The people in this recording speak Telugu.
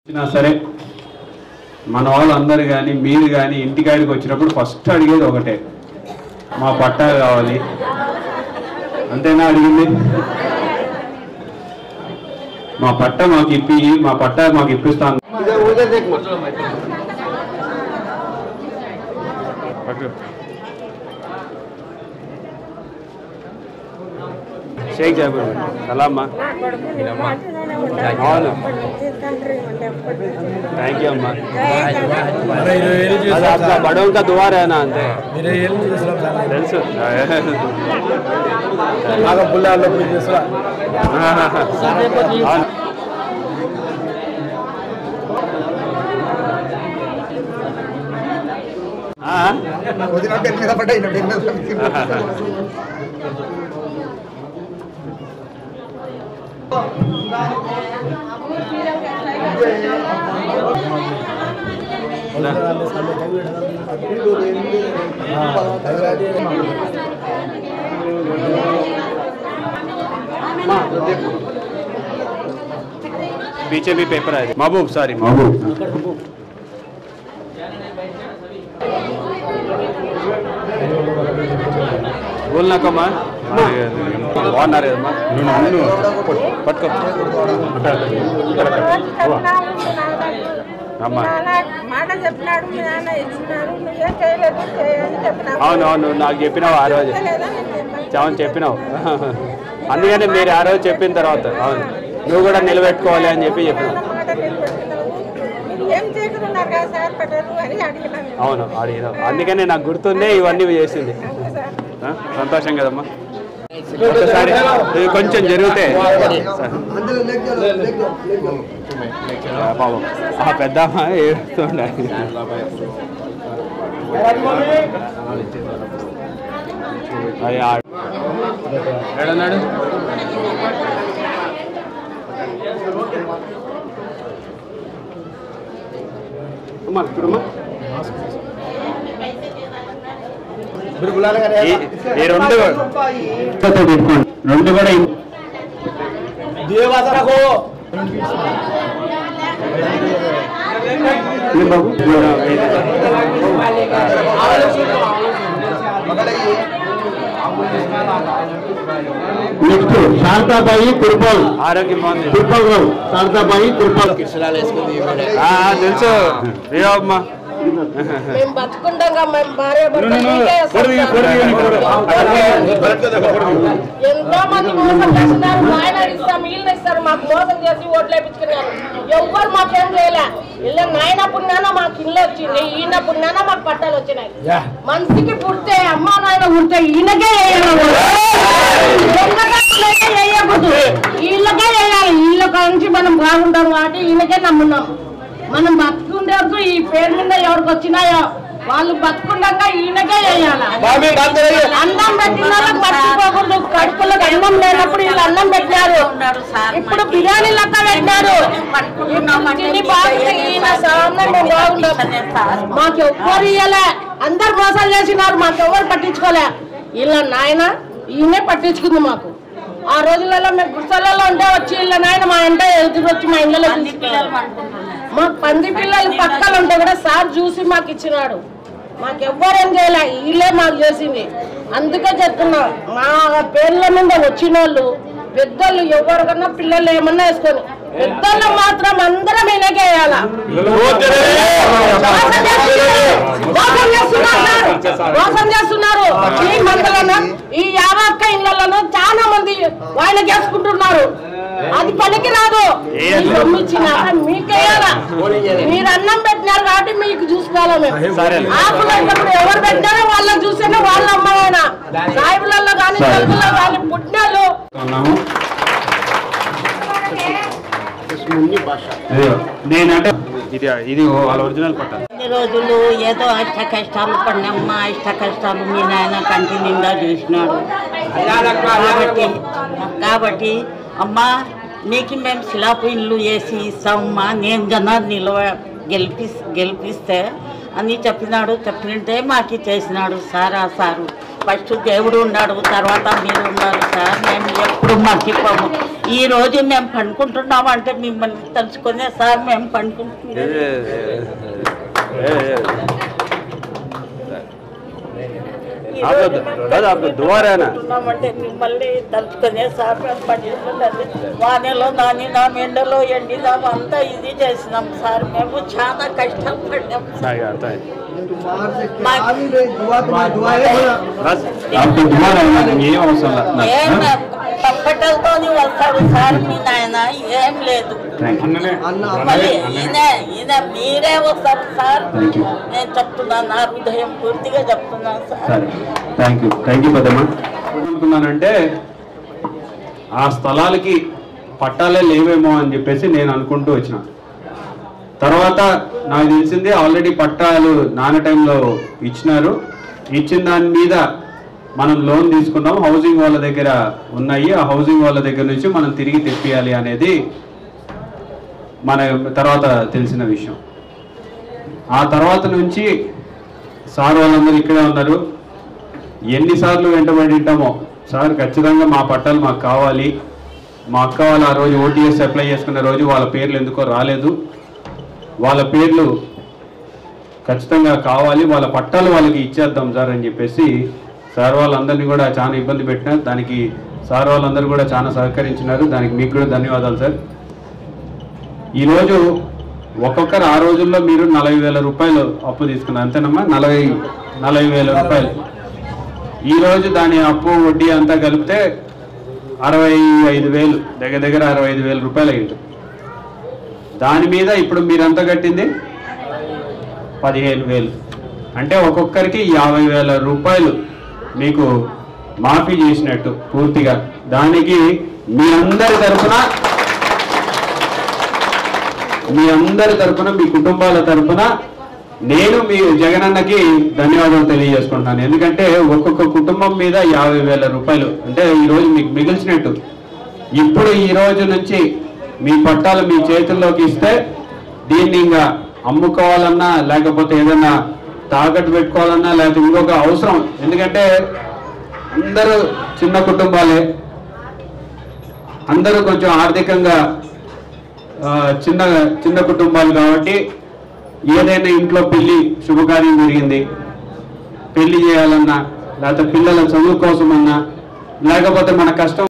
సరే మన వాళ్ళందరూ కానీ మీరు కానీ ఇంటికాడికి వచ్చినప్పుడు ఫస్ట్ అడిగేది ఒకటే, మా పట్టా కావాలి. అంతేనా అడిగింది? మా పట్టా మాకు ఇప్పి, మా పట్టా మాకు ఇప్పిస్తాను. షేక్ జాబర్ సలామ్మా. అవును, थैंक यू अम्मा. అది आपका बड़ों का दुआ रहना అంతే. తెలుసు पीछे भी पेपर है. महबूब, सॉरी महबूब. बोलना कमा బాగున్నారు కదమ్మా. పట్టుకో అవును అవును, నాకు చెప్పినావు ఆ రోజు. అవును చెప్పినావు, అందుకని మీరు ఆ రోజు చెప్పిన తర్వాత అవును నువ్వు కూడా నిలబెట్టుకోవాలి అని చెప్పినావు. అవును అడిగినావు, అందుకనే నాకు గుర్తుందే ఇవన్నీ చేసింది. సంతోషం కదమ్మా. ఒకసారి ఇది కొంచెం జరిగితే పాపం ఆ పెద్దమ్మ ఏడుస్తుండే. ఏడన్నాడు ఈ రెండు కూడా నెక్స్ట్ శారదాబాయి కుర్పాల్, ఆరోగ్యం బాగుంది. కుర్పాల్ రావు, శారదాబాయి కుర్పాల్ తెలుసు. అమ్మా మేము బతుకుండగా ఎంతో మంది మోసం చేస్తున్నారు. ఆయన ఇస్తాం వీళ్ళు ఇస్తారు, మాకు మోసం చేసి ఓట్లు వేయించుకున్నారు. ఎవ్వరు మాకేం చేయలే. ఇలా నాయన పుణ్యాన మాకు ఇల్లు వచ్చింది, ఈయన పుణ్యాన మాకు పట్టాలు వచ్చినాయి. మనిషికి పుడితే అమ్మా నాయన పుడితే ఈయనకే వేయకూడదు, వీళ్ళకే వేయాలి. వీళ్ళ నుంచి మనం బాగుంటాం కాబట్టి ఈయనకే నమ్మున్నాం. మనం బతుకుండే వరకు ఈ పేరు మీద ఎవరికి వచ్చినాయో వాళ్ళు బతుకుండగా ఈయనకే వేయాలి. అన్నం పెట్టిన వాళ్ళకి మర్చిపోకూడదు. కడుపులకు అన్నం లేనప్పుడు వీళ్ళు అన్నం పెట్టినారు, ఇప్పుడు బిర్యానీ లెక్క పెట్టినారు. ఈయన సామాన్యం మేము బాగుంటాం. మాకు ఎవ్వరు ఇయ్యలే, అందరు మోసాలు చేసినారు, మాకు ఎవరు పట్టించుకోలే. వీళ్ళ నాయన ఈయనే పట్టించుకుంది మాకు. ఆ రోజులలో మేము గుడిసెలలో ఉంటే వచ్చి వీళ్ళ నాయన మా ఇంట ఎదురు వచ్చి మా ఇళ్ళలో మాకు పంది పిల్లలు పక్కలు ఉంటే కూడా సార్ చూసి మాకు ఇచ్చినాడు. మాకెవ్వరేం చేయలే, వీళ్ళే మాకు చేసింది. అందుకే చెప్తున్నా, మా పేర్ల మీద వచ్చిన వాళ్ళు పెద్దోళ్ళు ఎవరికన్నా పిల్లలు ఏమన్నా వేసుకొని, పెద్దోళ్ళు మాత్రం అందరం ఈయనకే వేయాలా. మోసం చేస్తున్నారు. ఈ మండలంలో ఈ 50 ఇళ్లలో చాలా మంది ఆయన చేసుకుంటున్నారు. అది పనికి రాదు. మీకేయాలా, మీరు అన్నం పెట్టినారు కాబట్టి మీకు చూసుకోవాలి. మేము ఆకులు ఎవరు పెట్టినారో వాళ్ళని చూసేనా వాళ్ళ అమ్మాయినా సాయిబులలో కానీ కానీ పుట్టినాళ్ళు. నేనంటే ఇది వాళ్ళ ఒరిజినల్ పట్ట. ఈ రోజులు ఏదో అష్ట కష్టాలు పడినమ్మా, ఇష్ట కష్టాలు మీ నాయన కంటి నిండా చూసినాడు. కాబట్టి అమ్మా నీకు మేము శిలాపు ఇల్లు వేసి ఇస్తామమ్మా, నేను కన్నా గెలిపిస్తే అని చెప్పినాడు. చెప్పింటే మాకు చేసినాడు సారు. ఫస్ట్ దేవుడు ఉన్నాడు, తర్వాత మీరు ఉన్నారు సార్. మేము ఎప్పుడు మర్చిపోము. ఈ రోజు మేము పండుకుంటున్నాము అంటే మిమ్మల్ని తెలుసుకునే సార్ మేము పండుకుంటున్నాం. అంటే మిమ్మల్ని తలుచుకునే సార్ మేము పండుకుంటున్నది. వానలో నానినా ఎండలో ఎండినాము, అంతా ఇది చేసినాం సార్. మేము చాలా కష్టపడ్డాం. తప్పటలతో వస్తాడు సార్ మీ నాయన, ఏం లేదు. మళ్ళీ ఈయన మీరే వస్తారు సార్. నేను చెప్తున్నాను, నా హృదయం పూర్తిగా చెప్తున్నాను సార్. థ్యాంక్ యూ పెద్దమ్మా. అనుకున్నానంటే ఆ స్థలాలకి పట్టాలే లేవేమో అని చెప్పేసి నేను అనుకుంటూ వచ్చిన తర్వాత నాకు తెలిసింది ఆల్రెడీ పట్టాలు నాన్న టైంలో ఇచ్చినారు. ఇచ్చిన దాని మీద మనం లోన్ తీసుకున్నాం, హౌసింగ్ వాళ్ళ దగ్గర ఉన్నాయి. ఆ హౌసింగ్ వాళ్ళ దగ్గర నుంచి మనం తిరిగి తెప్పియాలి అనేది మన తర్వాత తెలిసిన విషయం. ఆ తర్వాత నుంచి సార్ వాళ్ళందరూ ఇక్కడే ఉన్నారు. ఎన్నిసార్లు వెంటబడి ఉంటామో, సార్ ఖచ్చితంగా మా పట్టాలు మాకు కావాలి. మా అక్క వాళ్ళు ఆ రోజు ఓటీఎస్ అప్లై చేసుకున్న రోజు వాళ్ళ పేర్లు ఎందుకో రాలేదు, వాళ్ళ పేర్లు ఖచ్చితంగా కావాలి, వాళ్ళ పట్టాలు వాళ్ళకి ఇచ్చేద్దాం సార్ అని చెప్పేసి సార్ వాళ్ళందరినీ కూడా చాలా ఇబ్బంది పెట్టినారు. దానికి సార్ వాళ్ళందరూ కూడా చాలా సహకరించినారు. దానికి మీకు కూడా ధన్యవాదాలు సార్. ఈరోజు ఒక్కొక్కరు ఆ రోజుల్లో మీరు 40,000 రూపాయలు అప్పు తీసుకున్నారు అంతేనమ్మా? 40,000 రూపాయలు. ఈరోజు దాని అప్పు వడ్డీ అంతా కలిపితే 65,000, దగ్గర 65,000 రూపాయలు అయింది. దాని మీద ఇప్పుడు మీరంతా కట్టింది 15,000. అంటే ఒక్కొక్కరికి 50,000 రూపాయలు మీకు మాఫీ చేసినట్టు పూర్తిగా. దానికి మీ అందరి తరపున మీ కుటుంబాల తరపున నేను మీ జగనన్నకి ధన్యవాదాలు తెలియజేసుకుంటున్నాను. ఎందుకంటే ఒక్కొక్క కుటుంబం మీద 50,000 రూపాయలు అంటే ఈరోజు మీకు మిగిల్చినట్టు. ఇప్పుడు ఈ రోజు నుంచి మీ పట్టాలు మీ చేతుల్లోకి ఇస్తే దీన్ని ఇంకా అమ్ముకోవాలన్నా లేకపోతే ఏదన్నా తాకట్టు పెట్టుకోవాలన్నా లేకపోతే ఇంకొక అవసరం, ఎందుకంటే అందరూ చిన్న కుటుంబాలే, అందరూ కొంచెం ఆర్థికంగా చిన్న కుటుంబాలు కాబట్టి ఏదైనా ఇంట్లో పెళ్లి శుభకార్యం జరిగింది, పెళ్లి చేయాలన్నా లేకపోతే పిల్లల చదువు కోసమన్నా లేకపోతే మన కష్టం